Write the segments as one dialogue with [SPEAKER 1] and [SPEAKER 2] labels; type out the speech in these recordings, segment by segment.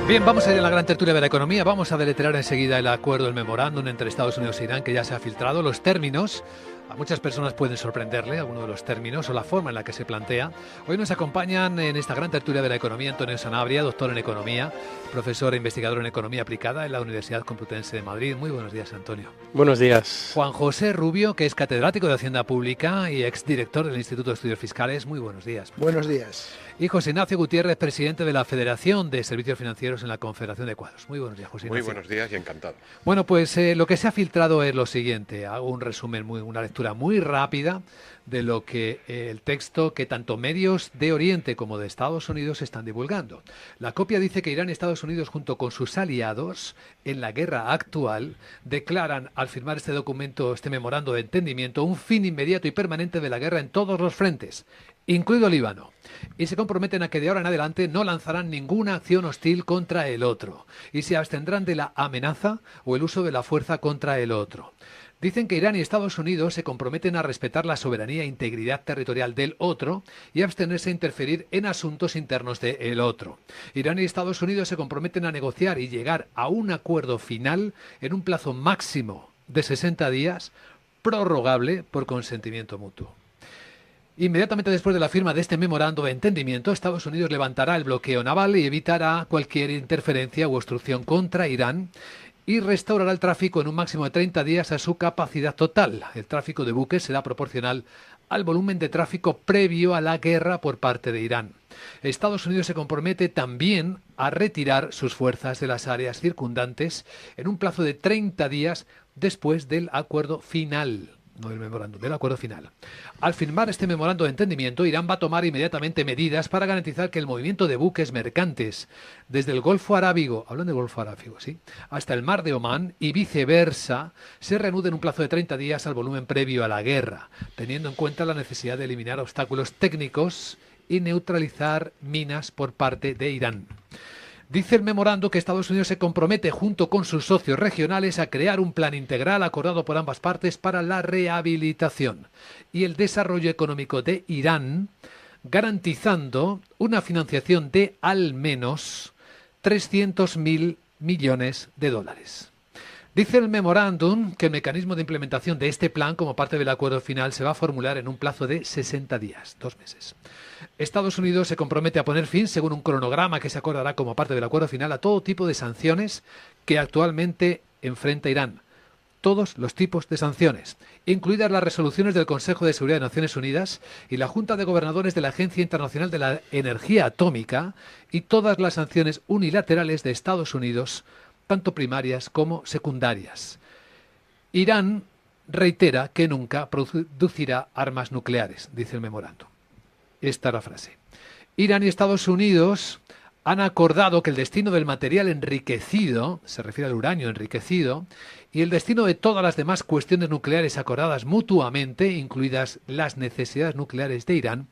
[SPEAKER 1] Bien, vamos a ir a la gran tertulia de la economía. Vamos a deletrear enseguida el acuerdo, el memorándum entre Estados Unidos e Irán, que ya se ha filtrado. Los términos, a muchas personas pueden sorprenderle alguno de los términos o la forma en la que se plantea. Hoy nos acompañan en esta gran tertulia de la economía Antonio Sanabria, doctor en economía, profesor e investigador en economía aplicada en la Universidad Complutense de Madrid. Muy buenos días, Antonio.
[SPEAKER 2] Buenos días.
[SPEAKER 1] Juan José Rubio, que es catedrático de Hacienda Pública y exdirector del Instituto de Estudios Fiscales. Muy buenos días.
[SPEAKER 3] Buenos días.
[SPEAKER 1] Y José Ignacio Gutiérrez, presidente de la Federación de Servicios Financieros en la Confederación de Cuadros. Muy buenos días, José Ignacio.
[SPEAKER 4] Muy buenos días y encantado.
[SPEAKER 1] Bueno, pues lo que se ha filtrado es lo siguiente. Hago un resumen, una lectura muy rápida de lo que el texto que tanto medios de Oriente como de Estados Unidos están divulgando. La copia dice que Irán y Estados Unidos, junto con sus aliados en la guerra actual, declaran al firmar este documento, este memorando de entendimiento, un fin inmediato y permanente de la guerra en todos los frentes, incluido Líbano, y se comprometen a que de ahora en adelante no lanzarán ninguna acción hostil contra el otro y se abstendrán de la amenaza o el uso de la fuerza contra el otro. Dicen que Irán y Estados Unidos se comprometen a respetar la soberanía e integridad territorial del otro y abstenerse a interferir en asuntos internos del otro. Irán y Estados Unidos se comprometen a negociar y llegar a un acuerdo final en un plazo máximo de 60 días, prorrogable por consentimiento mutuo. Inmediatamente después de la firma de este memorando de entendimiento, Estados Unidos levantará el bloqueo naval y evitará cualquier interferencia u obstrucción contra Irán y restaurará el tráfico en un máximo de 30 días a su capacidad total. El tráfico de buques será proporcional al volumen de tráfico previo a la guerra por parte de Irán. Estados Unidos se compromete también a retirar sus fuerzas de las áreas circundantes en un plazo de 30 días después del acuerdo final. No del memorándum, del acuerdo final. Al firmar este memorando de entendimiento, Irán va a tomar inmediatamente medidas para garantizar que el movimiento de buques mercantes desde el Golfo Arábigo, hablan del Golfo Arábigo, ¿sí?, hasta el Mar de Omán y viceversa, se reanude en un plazo de 30 días al volumen previo a la guerra, teniendo en cuenta la necesidad de eliminar obstáculos técnicos y neutralizar minas por parte de Irán. Dice el memorando que Estados Unidos se compromete junto con sus socios regionales a crear un plan integral acordado por ambas partes para la rehabilitación y el desarrollo económico de Irán, garantizando una financiación de al menos 300.000 millones de dólares. Dice el memorándum que el mecanismo de implementación de este plan como parte del acuerdo final se va a formular en un plazo de 60 días, 2 meses. Estados Unidos se compromete a poner fin, según un cronograma que se acordará como parte del acuerdo final, a todo tipo de sanciones que actualmente enfrenta Irán. Todos los tipos de sanciones, incluidas las resoluciones del Consejo de Seguridad de Naciones Unidas y la Junta de Gobernadores de la Agencia Internacional de la Energía Atómica y todas las sanciones unilaterales de Estados Unidos, tanto primarias como secundarias. Irán reitera que nunca producirá armas nucleares, dice el memorando. Esta es la frase. Irán y Estados Unidos han acordado que el destino del material enriquecido, se refiere al uranio enriquecido, y el destino de todas las demás cuestiones nucleares acordadas mutuamente, incluidas las necesidades nucleares de Irán,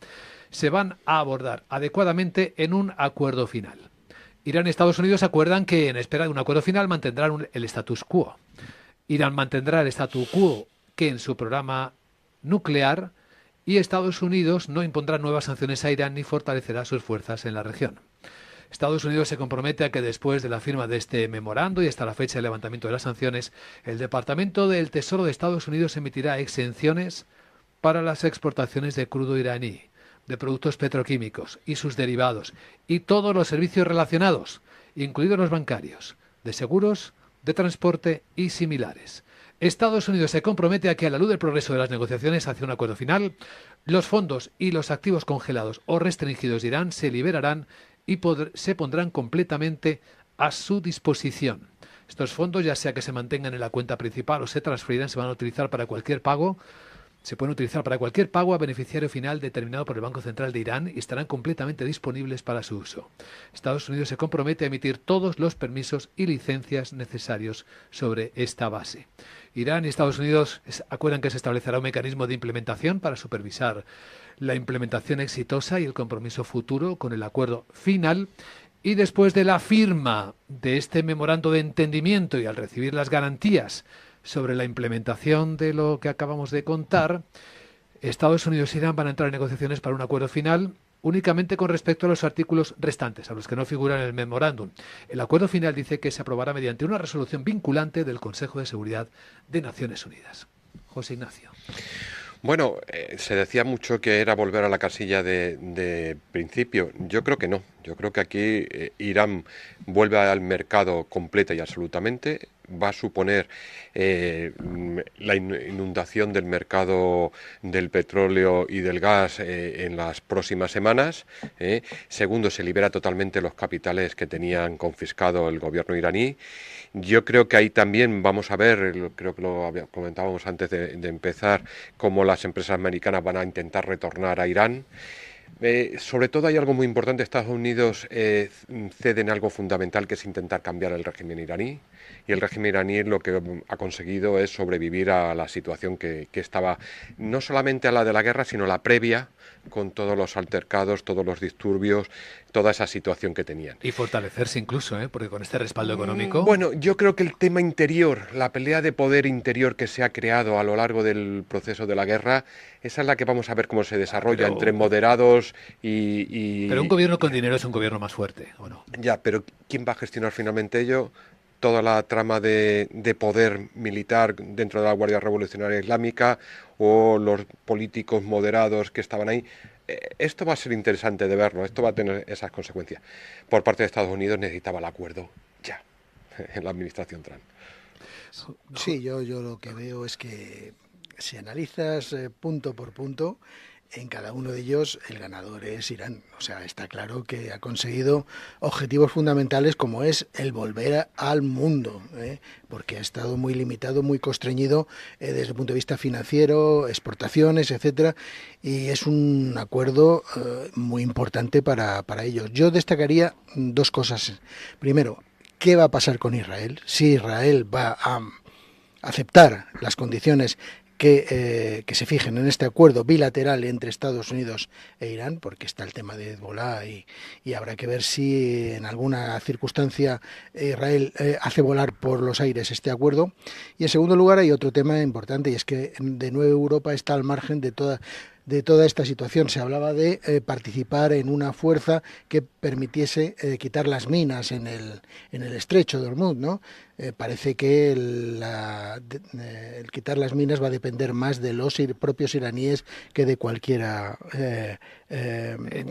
[SPEAKER 1] se van a abordar adecuadamente en un acuerdo final. Irán y Estados Unidos acuerdan que, en espera de un acuerdo final, mantendrán el status quo. Irán mantendrá el status quo que en su programa nuclear, y Estados Unidos no impondrá nuevas sanciones a Irán ni fortalecerá sus fuerzas en la región. Estados Unidos se compromete a que después de la firma de este memorando y hasta la fecha del levantamiento de las sanciones, el Departamento del Tesoro de Estados Unidos emitirá exenciones para las exportaciones de crudo iraní, de productos petroquímicos y sus derivados, y todos los servicios relacionados, incluidos los bancarios, de seguros, de transporte y similares. Estados Unidos se compromete a que, a la luz del progreso de las negociaciones hacia un acuerdo final, los fondos y los activos congelados o restringidos de Irán se liberarán y se pondrán completamente a su disposición. Estos fondos, ya sea que se mantengan en la cuenta principal o se transfieran, se van a utilizar para cualquier pago. Se pueden utilizar para cualquier pago a beneficiario final determinado por el Banco Central de Irán y estarán completamente disponibles para su uso. Estados Unidos se compromete a emitir todos los permisos y licencias necesarios sobre esta base. Irán y Estados Unidos acuerdan que se establecerá un mecanismo de implementación para supervisar la implementación exitosa y el compromiso futuro con el acuerdo final. Y después de la firma de este memorando de entendimiento y al recibir las garantías sobre la implementación de lo que acabamos de contar, Estados Unidos e Irán van a entrar en negociaciones para un acuerdo final únicamente con respecto a los artículos restantes, a los que no figuran en el memorándum. El acuerdo final dice que se aprobará mediante una resolución vinculante del Consejo de Seguridad de Naciones Unidas. José Ignacio.
[SPEAKER 2] Bueno, se decía mucho que era volver a la casilla de principio. Yo creo que no. Yo creo que aquí Irán vuelve al mercado completa y absolutamente. Va a suponer la inundación del mercado del petróleo y del gas en las próximas semanas. Segundo, se libera totalmente los capitales que tenían confiscado el gobierno iraní. Yo creo que ahí también vamos a ver, creo que lo comentábamos antes de empezar, cómo las empresas americanas van a intentar retornar a Irán. Sobre todo hay algo muy importante. Estados Unidos cede en algo fundamental, que es intentar cambiar el régimen iraní, y el régimen iraní lo que ha conseguido es sobrevivir a la situación que estaba, no solamente a la de la guerra, sino la previa, con todos los altercados, todos los disturbios, toda esa situación que tenían.
[SPEAKER 1] Y fortalecerse incluso, porque con este respaldo económico...
[SPEAKER 2] Bueno, yo creo que el tema interior, la pelea de poder interior que se ha creado a lo largo del proceso de la guerra, esa es la que vamos a ver cómo se desarrolla entre moderados y...
[SPEAKER 1] Pero un gobierno con dinero es un gobierno más fuerte, ¿o no?
[SPEAKER 2] Ya, pero ¿quién va a gestionar finalmente ello? Toda la trama de poder militar dentro de la Guardia Revolucionaria Islámica, o los políticos moderados que estaban ahí. Esto va a ser interesante de verlo, esto va a tener esas consecuencias. Por parte de Estados Unidos necesitaba el acuerdo ya, en la administración Trump.
[SPEAKER 3] Sí, yo lo que veo es que si analizas punto por punto, en cada uno de ellos el ganador es Irán. O sea, está claro que ha conseguido objetivos fundamentales, como es el volver al mundo, porque ha estado muy limitado, muy constreñido desde el punto de vista financiero, exportaciones, etcétera, y es un acuerdo muy importante para ellos. Yo destacaría dos cosas. Primero, ¿qué va a pasar con Israel? Si Israel va a aceptar las condiciones que se fijen en este acuerdo bilateral entre Estados Unidos e Irán, porque está el tema de Hezbollah y habrá que ver si en alguna circunstancia Israel hace volar por los aires este acuerdo. Y en segundo lugar hay otro tema importante, y es que de nuevo Europa está al margen de toda esta situación. Se hablaba de participar en una fuerza que permitiese quitar las minas en el estrecho de Hormuz, ¿no? Parece que el quitar las minas va a depender más de los propios iraníes que de cualquiera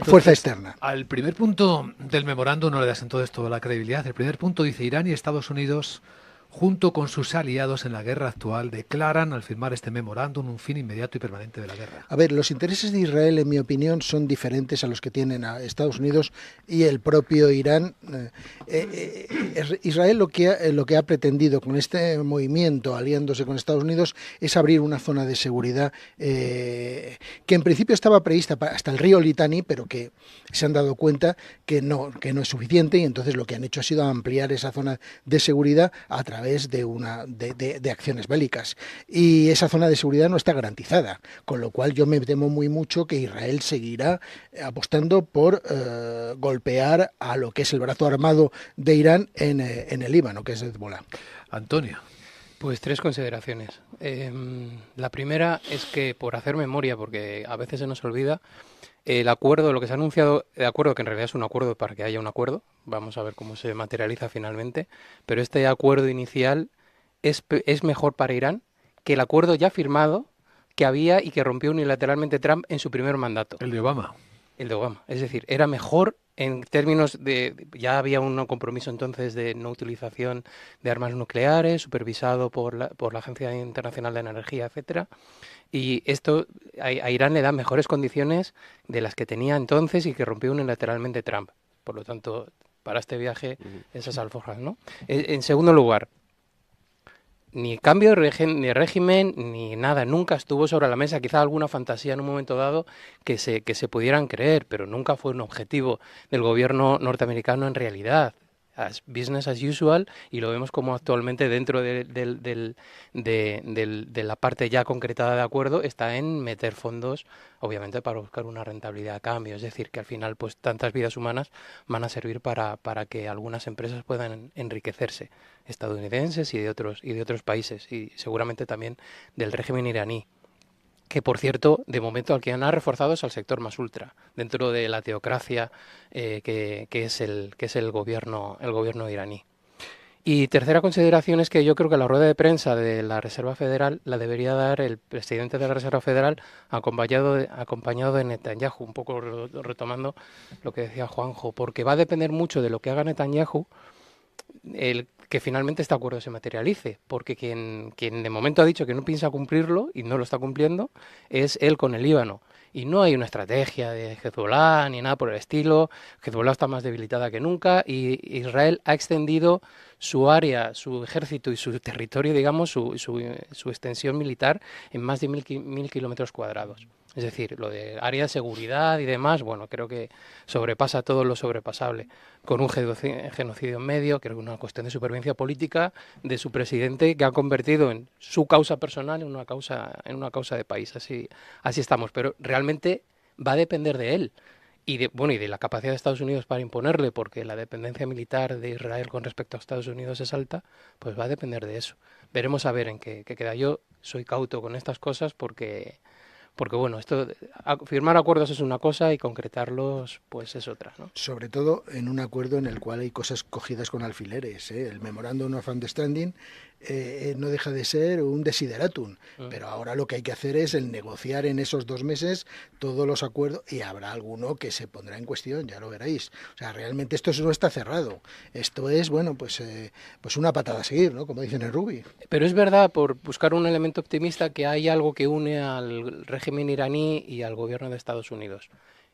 [SPEAKER 3] fuerza externa.
[SPEAKER 1] Al primer punto del memorándum no le das entonces toda la credibilidad. El primer punto dice: Irán y Estados Unidos, junto con sus aliados en la guerra actual, declaran al firmar este memorándum un fin inmediato y permanente de la guerra.
[SPEAKER 3] A ver, los intereses de Israel, en mi opinión, son diferentes a los que tienen a Estados Unidos y el propio Irán. Israel lo que ha pretendido con este movimiento, aliándose con Estados Unidos, es abrir una zona de seguridad que en principio estaba prevista hasta el río Litani, pero que se han dado cuenta que no es suficiente, y entonces lo que han hecho ha sido ampliar esa zona de seguridad a través de acciones bélicas, y esa zona de seguridad no está garantizada, con lo cual yo me temo muy mucho que Israel seguirá apostando por golpear a lo que es el brazo armado de Irán en el Líbano, que es Hezbollah.
[SPEAKER 1] Antonio.
[SPEAKER 4] Pues tres consideraciones. La primera es que, por hacer memoria, porque a veces se nos olvida, el acuerdo, lo que se ha anunciado, el acuerdo, que en realidad es un acuerdo para que haya un acuerdo, vamos a ver cómo se materializa finalmente, pero este acuerdo inicial es mejor para Irán que el acuerdo ya firmado que había y que rompió unilateralmente Trump en su primer mandato.
[SPEAKER 1] El de Obama.
[SPEAKER 4] El de Obama. Es decir, era mejor en términos de... Ya había un compromiso entonces de no utilización de armas nucleares, supervisado por la Agencia Internacional de Energía, etcétera. Y esto a Irán le da mejores condiciones de las que tenía entonces y que rompió unilateralmente Trump. Por lo tanto, para este viaje, esas alforjas, ¿no? En segundo lugar, ni cambio de régimen ni nada, nunca estuvo sobre la mesa. Quizá alguna fantasía en un momento dado que se pudieran creer, pero nunca fue un objetivo del gobierno norteamericano en realidad. Business as usual, y lo vemos como actualmente dentro de la parte ya concretada de acuerdo está en meter fondos, obviamente para buscar una rentabilidad a cambio. Es decir, que al final pues tantas vidas humanas van a servir para que algunas empresas puedan enriquecerse, estadounidenses y de otros países, y seguramente también del régimen iraní. que por cierto, de momento al que han reforzado es al sector más ultra, dentro de la teocracia que es el gobierno iraní. Y tercera consideración es que yo creo que la rueda de prensa de la Reserva Federal la debería dar el presidente de la Reserva Federal acompañado de Netanyahu, un poco retomando lo que decía Juanjo, porque va a depender mucho de lo que haga Netanyahu que finalmente este acuerdo se materialice, porque quien de momento ha dicho que no piensa cumplirlo y no lo está cumpliendo es él con el Líbano. Y no hay una estrategia de Hezbollah ni nada por el estilo. Hezbollah está más debilitada que nunca y Israel ha extendido su área, su ejército y su territorio, digamos, su extensión militar en más de 1.000 kilómetros cuadrados. Es decir, lo de área de seguridad y demás, bueno, creo que sobrepasa todo lo sobrepasable. Con un genocidio en medio, creo que una cuestión de supervivencia política de su presidente que ha convertido en su causa personal en una causa de país. Así estamos. Pero realmente va a depender de él. Y de la capacidad de Estados Unidos para imponerle, porque la dependencia militar de Israel con respecto a Estados Unidos es alta, pues va a depender de eso. Veremos a ver en qué queda. Yo soy cauto con estas cosas porque bueno, firmar acuerdos es una cosa y concretarlos pues es otra, ¿no?
[SPEAKER 3] Sobre todo en un acuerdo en el cual hay cosas cogidas con alfileres, ¿eh? El Memorandum of Understanding no deja de ser un desideratum, pero ahora lo que hay que hacer es el negociar en esos 2 meses todos los acuerdos y habrá alguno que se pondrá en cuestión, ya lo veréis. O sea, realmente esto no está cerrado. Esto es, bueno, pues una patada a seguir, ¿no? Como dicen en rugby.
[SPEAKER 4] Pero es verdad, por buscar un elemento optimista, que hay algo que une al régimen iraní y al gobierno de Estados Unidos.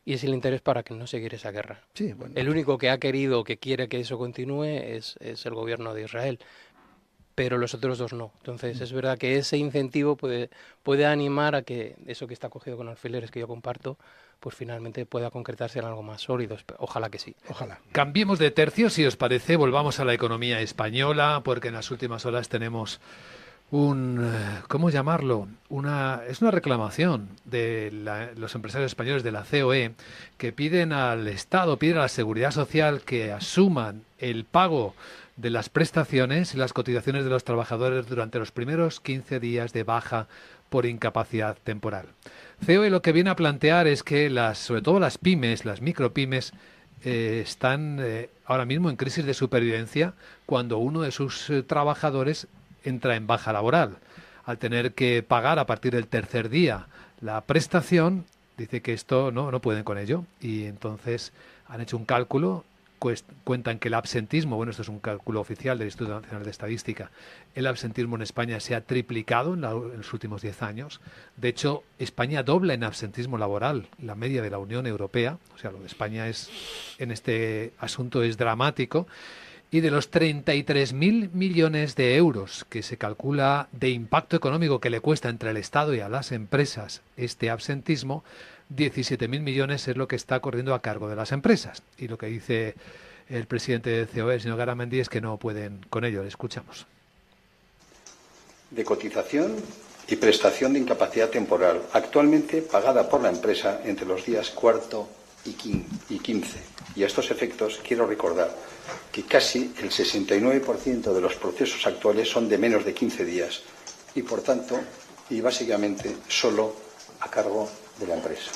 [SPEAKER 4] Y es el interés para que no seguir esa guerra.
[SPEAKER 3] Sí, bueno.
[SPEAKER 4] El único que ha querido o que quiere que eso continúe es el gobierno de Israel. Pero los otros dos no. Entonces es verdad que ese incentivo puede animar a que eso que está cogido con alfileres que yo comparto, pues finalmente pueda concretarse en algo más sólido. Ojalá que sí.
[SPEAKER 3] Ojalá.
[SPEAKER 1] Cambiemos de tercio, si os parece, volvamos a la economía española, porque en las últimas horas tenemos ¿cómo llamarlo? Es una reclamación de los empresarios españoles de la COE que piden al Estado, piden a la Seguridad Social que asuman el pago de las prestaciones y las cotizaciones de los trabajadores durante los primeros 15 días de baja por incapacidad temporal. COE lo que viene a plantear es que sobre todo las pymes, las micropymes, están ahora mismo en crisis de supervivencia cuando uno de sus trabajadores entra en baja laboral. Al tener que pagar a partir del tercer día la prestación, dice que esto no pueden con ello y entonces han hecho un cálculo. Cuentan que el absentismo, bueno, esto es un cálculo oficial del Instituto Nacional de Estadística, el absentismo en España se ha triplicado en los últimos 10 años. De hecho, España dobla en absentismo laboral la media de la Unión Europea. O sea, lo de España en este asunto es dramático. Y de los 33.000 millones de euros que se calcula de impacto económico que le cuesta entre el Estado y a las empresas este absentismo, 17.000 millones es lo que está corriendo a cargo de las empresas. Y lo que dice el presidente de COE, el señor Garamendi, es que no pueden con ello. Le escuchamos.
[SPEAKER 5] De cotización y prestación de incapacidad temporal, actualmente pagada por la empresa entre los días 4 y 15. Y a estos efectos quiero recordar que casi el 69% de los procesos actuales son de menos de 15 días y, por tanto, y básicamente solo a cargo de la empresa.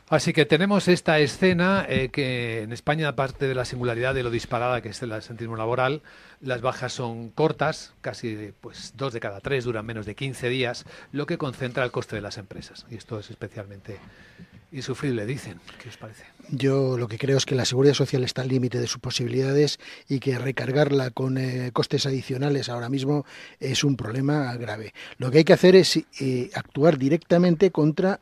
[SPEAKER 1] Así que tenemos esta escena que en España, aparte de la singularidad de lo disparada que es el absentismo laboral, las bajas son cortas, casi 2 de cada 3 duran menos de 15 días, lo que concentra el coste de las empresas. Y esto es especialmente insufrible, dicen. ¿Qué os parece?
[SPEAKER 3] Yo lo que creo es que la Seguridad Social está al límite de sus posibilidades y que recargarla con costes adicionales ahora mismo es un problema grave. Lo que hay que hacer es actuar directamente contra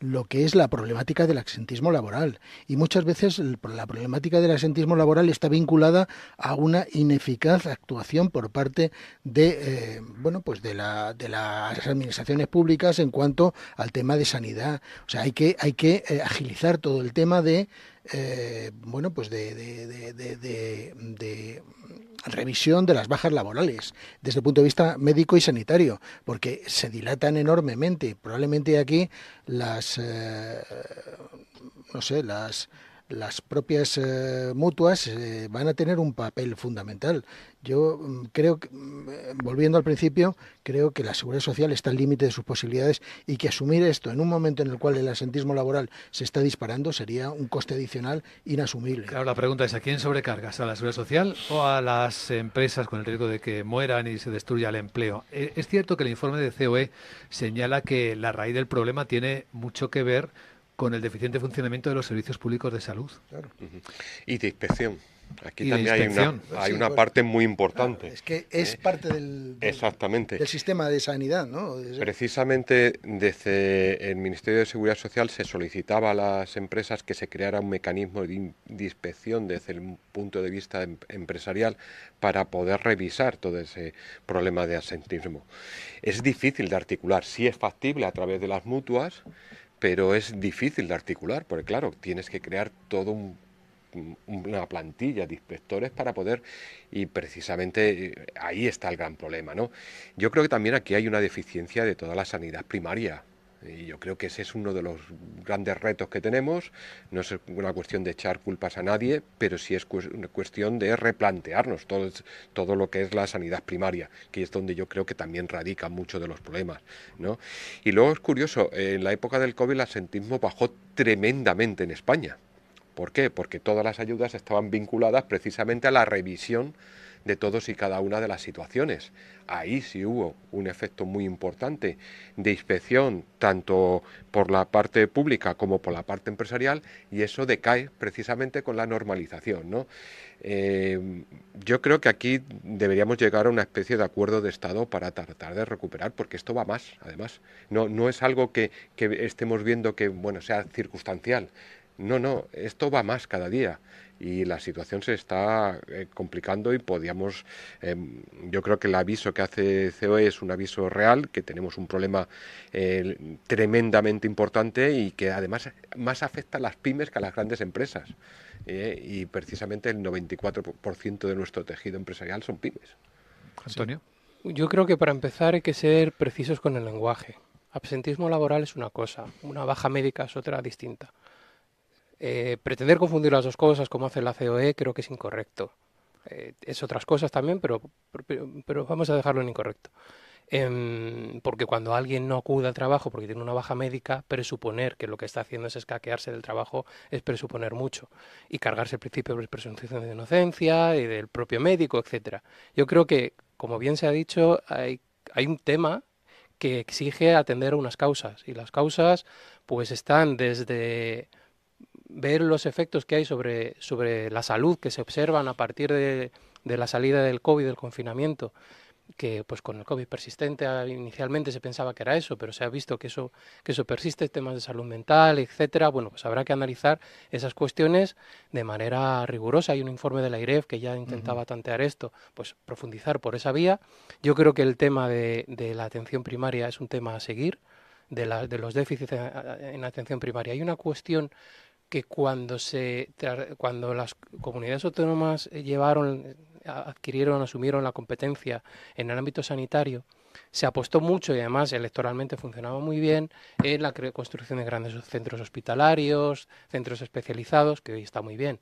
[SPEAKER 3] lo que es la problemática del absentismo laboral. Y muchas veces la problemática del absentismo laboral está vinculada a una ineficaz actuación por parte de las administraciones públicas en cuanto al tema de sanidad. O sea, hay que agilizar todo el tema de revisión de las bajas laborales desde el punto de vista médico y sanitario, porque se dilatan enormemente. Probablemente aquí las las propias mutuas van a tener un papel fundamental. Yo creo que, volviendo al principio, creo que la Seguridad Social está al límite de sus posibilidades y que asumir esto en un momento en el cual el absentismo laboral se está disparando sería un coste adicional inasumible.
[SPEAKER 1] Claro, la pregunta es, ¿a quién sobrecargas? ¿A la Seguridad Social o a las empresas con el riesgo de que mueran y se destruya el empleo? Es cierto que el informe de COE señala que la raíz del problema tiene mucho que ver con el deficiente funcionamiento de los servicios públicos de salud.
[SPEAKER 3] Claro.
[SPEAKER 2] Y de inspección. Aquí
[SPEAKER 1] Y
[SPEAKER 2] también hay una parte muy importante.
[SPEAKER 3] Claro, es que es parte
[SPEAKER 2] Exactamente.
[SPEAKER 3] del sistema de sanidad, ¿no?
[SPEAKER 2] Precisamente desde el Ministerio de Seguridad Social se solicitaba a las empresas que se creara un mecanismo de inspección desde el punto de vista empresarial para poder revisar todo ese problema de absentismo. Es difícil de articular, sí es factible a través de las mutuas, pero es difícil de articular, porque claro, tienes que crear todo una plantilla de inspectores para poder, y precisamente ahí está el gran problema, ¿no? Yo creo que también aquí hay una deficiencia de toda la sanidad primaria, y yo creo que ese es uno de los grandes retos que tenemos. No es una cuestión de echar culpas a nadie, pero sí es una cuestión de replantearnos todo lo que es la sanidad primaria, que es donde yo creo que también radican muchos de los problemas, ¿no? Y luego es curioso, en la época del COVID el absentismo bajó tremendamente en España. ¿Por qué? Porque todas las ayudas estaban vinculadas precisamente a la revisión de todos y cada una de las situaciones. Ahí sí hubo un efecto muy importante de inspección, tanto por la parte pública como por la parte empresarial, y eso decae precisamente con la normalización, ¿no? Yo creo que aquí deberíamos llegar a una especie de acuerdo de Estado para tratar de recuperar, porque esto va más, además. No es algo que estemos viendo que, bueno, sea circunstancial. No, esto va más cada día y la situación se está complicando y podíamos, yo creo que el aviso que hace COE es un aviso real, que tenemos un problema tremendamente importante y que además más afecta a las pymes que a las grandes empresas, y precisamente el 94% de nuestro tejido empresarial son pymes.
[SPEAKER 1] Antonio.
[SPEAKER 4] Yo creo que para empezar hay que ser precisos con el lenguaje. Absentismo laboral es una cosa, una baja médica es otra distinta. Pretender confundir las dos cosas como hace la COE creo que es incorrecto. Es otras cosas también, pero vamos a dejarlo en incorrecto. Porque cuando alguien no acude al trabajo porque tiene una baja médica, presuponer que lo que está haciendo es escaquearse del trabajo es presuponer mucho y cargarse el principio de presunción de inocencia y del propio médico, etcétera. Yo creo que, como bien se ha dicho, hay un tema que exige atender a unas causas, y las causas pues están desde ver los efectos que hay sobre la salud que se observan a partir de la salida del COVID, del confinamiento, que pues con el COVID persistente inicialmente se pensaba que era eso, pero se ha visto que eso persiste, temas de salud mental, etcétera. Bueno, pues habrá que analizar esas cuestiones de manera rigurosa. Hay un informe de la IREF que ya intentaba tantear esto, pues profundizar por esa vía. Yo creo que el tema de la atención primaria es un tema a seguir, de los déficits en atención primaria. Hay una cuestión que cuando las comunidades autónomas asumieron la competencia en el ámbito sanitario, se apostó mucho, y además electoralmente funcionaba muy bien, en la construcción de grandes centros hospitalarios, centros especializados, que hoy está muy bien.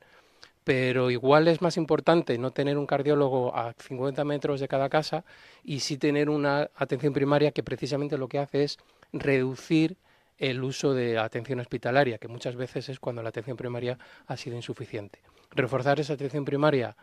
[SPEAKER 4] Pero igual es más importante no tener un cardiólogo a 50 metros de cada casa y sí tener una atención primaria que precisamente lo que hace es reducir el uso de atención hospitalaria, que muchas veces es cuando la atención primaria ha sido insuficiente. Reforzar esa atención primaria,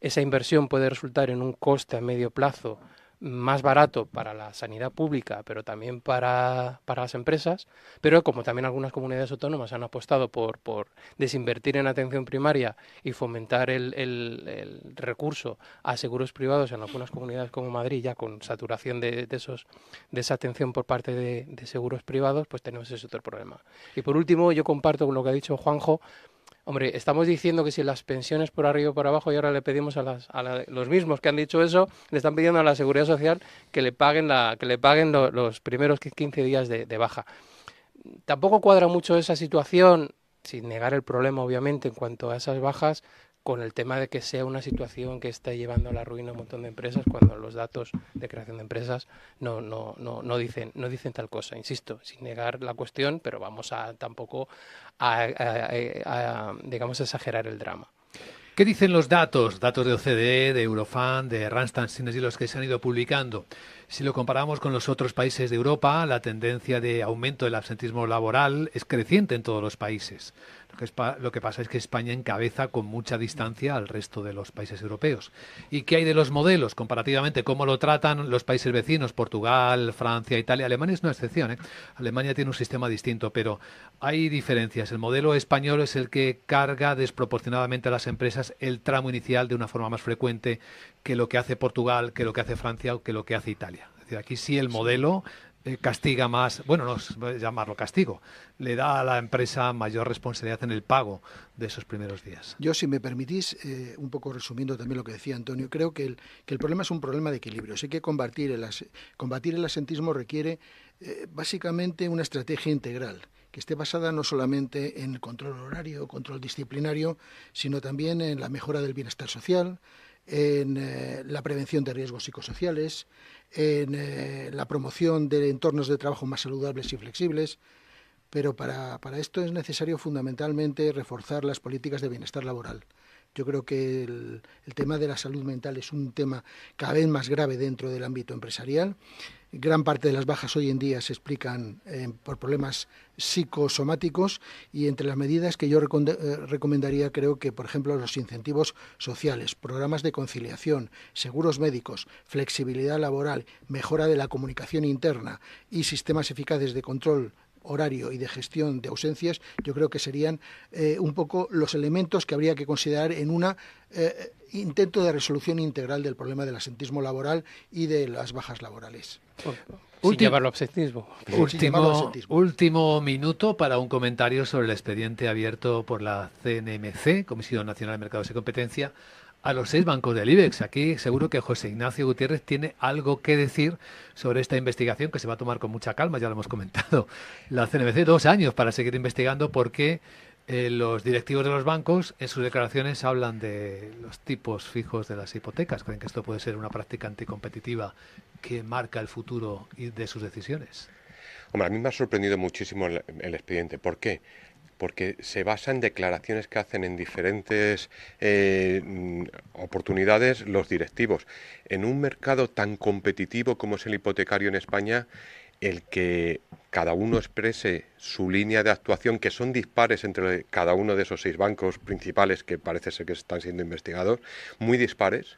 [SPEAKER 4] esa inversión puede resultar en un coste a medio plazo más barato para la sanidad pública, pero también para las empresas, pero como también algunas comunidades autónomas han apostado por desinvertir en atención primaria y fomentar el recurso a seguros privados en algunas comunidades como Madrid, ya con saturación de esa atención por parte de seguros privados, pues tenemos ese otro problema. Y por último, yo comparto con lo que ha dicho Juanjo. Hombre, estamos diciendo que si las pensiones por arriba y por abajo, y ahora le pedimos a los mismos que han dicho eso, le están pidiendo a la Seguridad Social que le paguen los primeros 15 días de baja. Tampoco cuadra mucho esa situación, sin negar el problema obviamente en cuanto a esas bajas, con el tema de que sea una situación que está llevando a la ruina a un montón de empresas, cuando los datos de creación de empresas no dicen tal cosa. Insisto, sin negar la cuestión, pero vamos a tampoco digamos, exagerar el drama.
[SPEAKER 1] ¿Qué dicen los datos? Datos de OCDE, de Eurofund, de Randstad Synergy, los que se han ido publicando. Si lo comparamos con los otros países de Europa, la tendencia de aumento del absentismo laboral es creciente en todos los países. Lo que pasa es que España encabeza con mucha distancia al resto de los países europeos. ¿Y qué hay de los modelos? Comparativamente, ¿cómo lo tratan los países vecinos? Portugal, Francia, Italia. Alemania es una excepción, ¿eh? Alemania tiene un sistema distinto, pero hay diferencias. El modelo español es el que carga desproporcionadamente a las empresas el tramo inicial de una forma más frecuente que lo que hace Portugal, que lo que hace Francia o que lo que hace Italia. Es decir, aquí sí el modelo castiga más, bueno, no es llamarlo castigo, le da a la empresa mayor responsabilidad en el pago de esos primeros días.
[SPEAKER 3] Yo, si me permitís, un poco resumiendo también lo que decía Antonio, creo que el problema es un problema de equilibrio. Hay que combatir el asentismo requiere básicamente una estrategia integral, que esté basada no solamente en el control horario, control disciplinario, sino también en la mejora del bienestar social, en la prevención de riesgos psicosociales, en la promoción de entornos de trabajo más saludables y flexibles, pero para esto es necesario fundamentalmente reforzar las políticas de bienestar laboral. Yo creo que el tema de la salud mental es un tema cada vez más grave dentro del ámbito empresarial. Gran parte de las bajas hoy en día se explican por problemas psicosomáticos, y entre las medidas que yo recomendaría, creo que, por ejemplo, los incentivos sociales, programas de conciliación, seguros médicos, flexibilidad laboral, mejora de la comunicación interna y sistemas eficaces de control horario y de gestión de ausencias, yo creo que serían un poco los elementos que habría que considerar en un intento de resolución integral del problema del asentismo laboral y de las bajas laborales.
[SPEAKER 4] Sin llamarlo absentismo.
[SPEAKER 1] Último minuto para un comentario sobre el expediente abierto por la CNMC, Comisión Nacional de Mercados y Competencia, a los 6 bancos del IBEX. Aquí seguro que José Ignacio Gutiérrez tiene algo que decir sobre esta investigación, que se va a tomar con mucha calma, ya lo hemos comentado. La CNMC 2 años para seguir investigando, porque los directivos de los bancos en sus declaraciones hablan de los tipos fijos de las hipotecas. Creen que esto puede ser una práctica anticompetitiva que marca el futuro de sus decisiones.
[SPEAKER 2] Hombre, a mí me ha sorprendido muchísimo el expediente. ¿Por qué? Porque se basa en declaraciones que hacen en diferentes oportunidades los directivos. En un mercado tan competitivo como es el hipotecario en España, el que cada uno exprese su línea de actuación, que son dispares entre cada uno de esos 6 bancos principales que parece ser que están siendo investigados, muy dispares,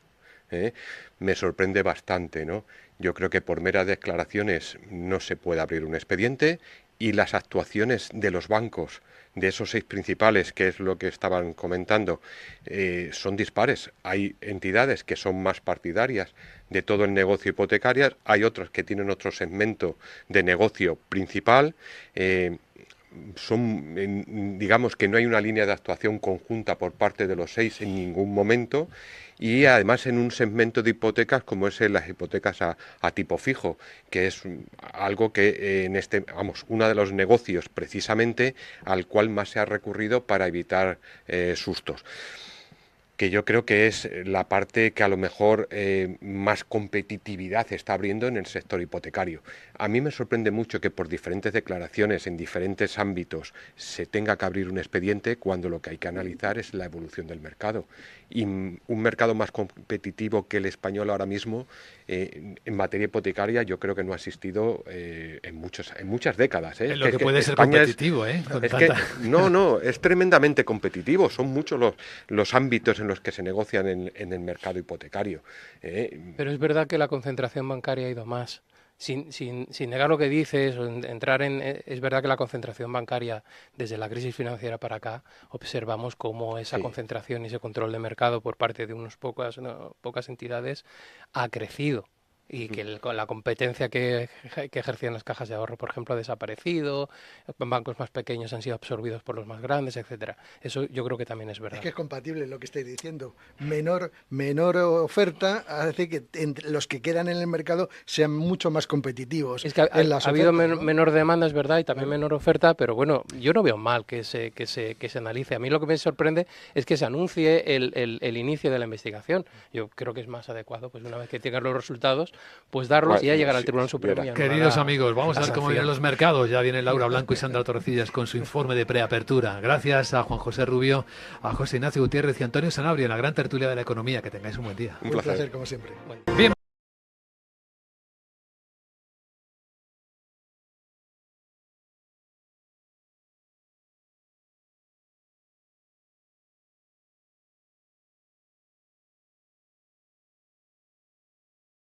[SPEAKER 2] me sorprende bastante, ¿no? Yo creo que por meras declaraciones no se puede abrir un expediente, y las actuaciones de los bancos, de esos 6 principales, que es lo que estaban comentando, son dispares. Hay entidades que son más partidarias de todo el negocio hipotecario, hay otras que tienen otro segmento de negocio principal. Digamos que no hay una línea de actuación conjunta por parte de los 6 en ningún momento, y además en un segmento de hipotecas como es las hipotecas a tipo fijo, que es algo que uno de los negocios precisamente al cual más se ha recurrido para evitar sustos, que yo creo que es la parte que a lo mejor más competitividad está abriendo en el sector hipotecario. A mí me sorprende mucho que por diferentes declaraciones en diferentes ámbitos se tenga que abrir un expediente, cuando lo que hay que analizar es la evolución del mercado. Y un mercado más competitivo que el español ahora mismo en materia hipotecaria yo creo que no ha existido en muchas décadas.
[SPEAKER 1] En lo que puede ser
[SPEAKER 2] España
[SPEAKER 1] competitivo,
[SPEAKER 2] No, es tremendamente competitivo. Son muchos los ámbitos en los que se negocian en el mercado hipotecario.
[SPEAKER 4] Pero es verdad que la concentración bancaria ha ido más. Sin negar lo que dices, o es verdad que la concentración bancaria, desde la crisis financiera para acá, observamos cómo esa concentración y ese control de mercado por parte de unas pocas entidades ha crecido. y que la competencia que ejercían las cajas de ahorro, por ejemplo, ha desaparecido, bancos más pequeños han sido absorbidos por los más grandes, etcétera. Eso yo creo que también es verdad.
[SPEAKER 3] Es que es compatible lo que estáis diciendo. Menor oferta hace que los que quedan en el mercado sean mucho más competitivos.
[SPEAKER 4] Es que ha habido menor demanda, es verdad, y también menor oferta, pero bueno, yo no veo mal que se analice. A mí lo que me sorprende es que se anuncie el inicio de la investigación. Yo creo que es más adecuado, pues una vez que tengan los resultados, pues darlos y ya llegar al Tribunal Supremo.
[SPEAKER 1] Queridos amigos, vamos a ver cómo vienen los mercados. Ya vienen Laura Blanco y Sandra Torrecillas con su informe de preapertura. Gracias a Juan José Rubio, a José Ignacio Gutiérrez y a Antonio Sanabria en la gran tertulia de la economía. Que tengáis un buen día.
[SPEAKER 3] Un placer como siempre.
[SPEAKER 1] Bien.